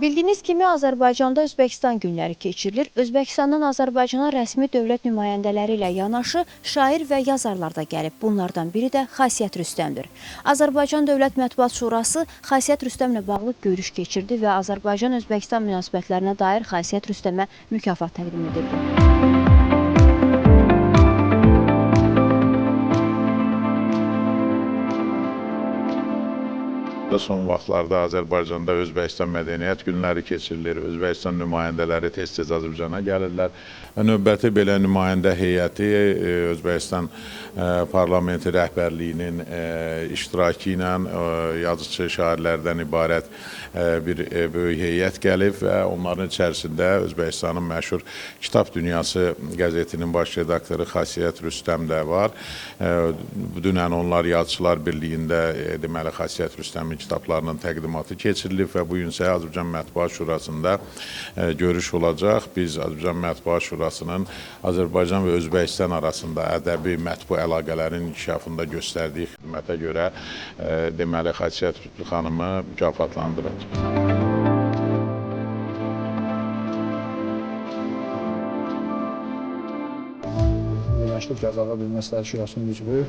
Bildiyiniz kimi Azərbaycanda Özbəkistan günləri keçirilir. Özbəkistandan Azərbaycana rəsmi dövlət nümayəndələri ilə yanaşı şair və yazarlar da gəlib. Bunlardan biri də Xasiyyət Rüstəmdir. Azərbaycan Dövlət Mətbuat Şurası Xasiyyət Rüstəmlə bağlı görüş keçirdi və Azərbaycan-Özbəkistan münasibətlərinə dair Xasiyyət Rüstəmə mükafat təqdim edildi. Son vaxtlarda Azərbaycanda Özbəkistan mədəniyyət günləri keçirilir. Özbəkistan nümayəndələri tez-tez Azərbaycana gəlirlər. Növbəti belə nümayəndə heyəti Özbəkistan parlamenti rəhbərliyinin iştirakı ilə yazıçı şairlərdən ibarət bir böyük heyət gəlib və onların içərisində Özbəkistanın məşhur Kitab Dünyası qəzetinin baş redaktoru Xasiyyət Rüstəm də var. Dünən onlar Yazıçılar Birliyində deməli Xasiyyət Rüstəmin kitablarının təqdimatı keçirilib və bu gün isə Azərbaycan Mətbuat Şurasında görüş olacaq. Biz Azərbaycan Mətbuat Şurasının Azərbaycan və Özbəkistan arasında ədəbi mətbu əlaqələrin inkişafında göstərdiyi xidmətə görə deməli Xasiyyət xanımı mükafatlandıracaq. Birləşmiş Cəzalar Məsləhət Şurasının üzvü,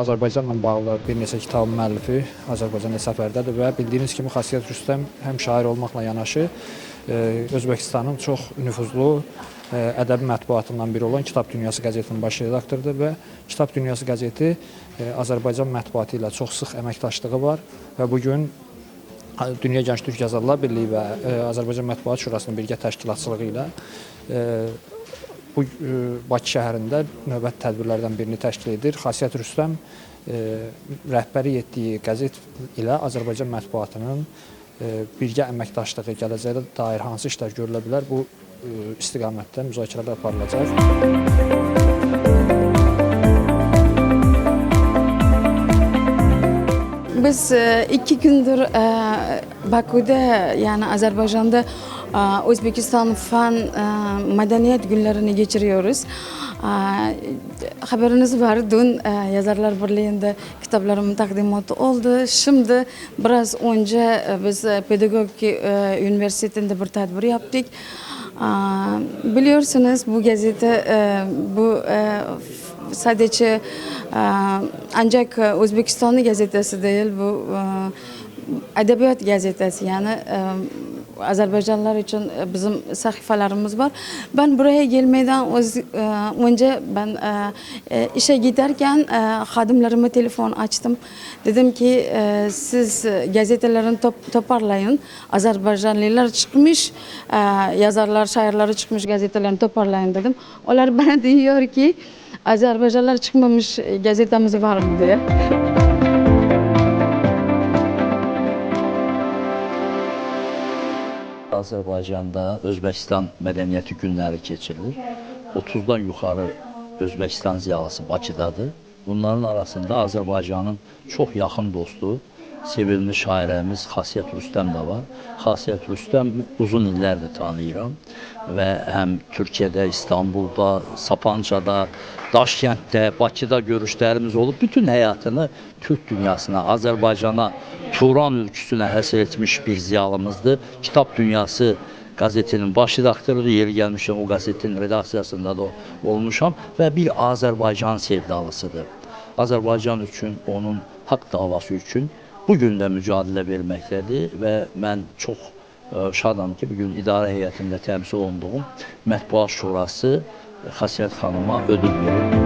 Azərbaycanla bağlı bir neçə kitabın müəllifi Azərbaycanda səfərdədir və bildiyiniz kimi Xasiyyət Rüstəm həm şair olmaqla yanaşı Özbəkistanın çox nüfuzlu ədəbi mətbuatından biri olan Kitab Dünyası qəzetinin baş redaktorudur və Kitab Dünyası qəzeti Azərbaycan mətbuatı ilə çox sıx əməkdaşlığı var və bugün Dünya Gənc Türk Yazarlar Birliyi və Azərbaycan Mətbuat Şurasının birgə təşkilatçılığı ilə bu Bakı şəhərində növbəti tədbirlərdən birini təşkil edir. Xasiyyət Rüstəm rəhbəri etdiyi qəzet ilə Azərbaycan mətbuatının birgə əməkdaşlığı gələcəkdə dair hansı işlər görülə bilər, bu istiqamətdə müzakirələr aparılacaq. Biz 2 gündür Bakü'de yani Azerbaycan'da Özbekistan Fen Medeniyet günlerini geçiriyoruz. Haberiniz var, dün Yazarlar Birliği'nde kitaplarımın takdimatı oldu. Şimdi biraz önce biz Pedagogik Üniversitesi'nde bir tedbir yaptık. Biliyorsunuz bu gazete bu sadece ancak Özbekistanlı gazetesi değil, bu edebiyat gazetesi, yani Azerbaycanlılar için bizim sayfalarımız var. Ben buraya gelmeden önce ben işe giderken xadimlerime telefon açtım. Dedim ki siz gazetelerini toparlayın. Azerbaycanlılar çıkmış, yazarlar, şairleri çıkmış, gazetelerini toparlayın dedim. Onlar bana diyor ki Azerbaycanlılar çıkmamış gazetemiz var mı diye. Azərbaycanda Özbəkistan mədəniyyəti günləri keçirilir. 30-dan yuxarı Özbəkistan ziyalısı Bakıdadır. Bunların arasında Azərbaycanın çox yaxın dostu, sevilmiş şairimiz Xasiyyət Rüstəm də var. Xasiyyət Rüstəm uzun illərdir tanıyıram və həm Türkiyədə, İstanbulda, Sapancada, Daşkənddə, Bakıda görüşlərimiz olub. Bütün həyatını Türk dünyasına, Azərbaycana, Turan ülküsünə həsr etmiş bir ziyalımızdır. Kitab Dünyası qəzetinin baş redaktorudur. Yeri gəlmişəm, o qəzetin redaksiyasında da olmuşam və bir Azərbaycan sevdalısıdır. Azərbaycan üçün, onun haqq davası üçün bugün də mücadilə verməkdədir və mən çox şadam ki, bugün idarə heyətində təmsil olunduğum Mətbuat Şurası Xasiyyət xanıma ödül verir.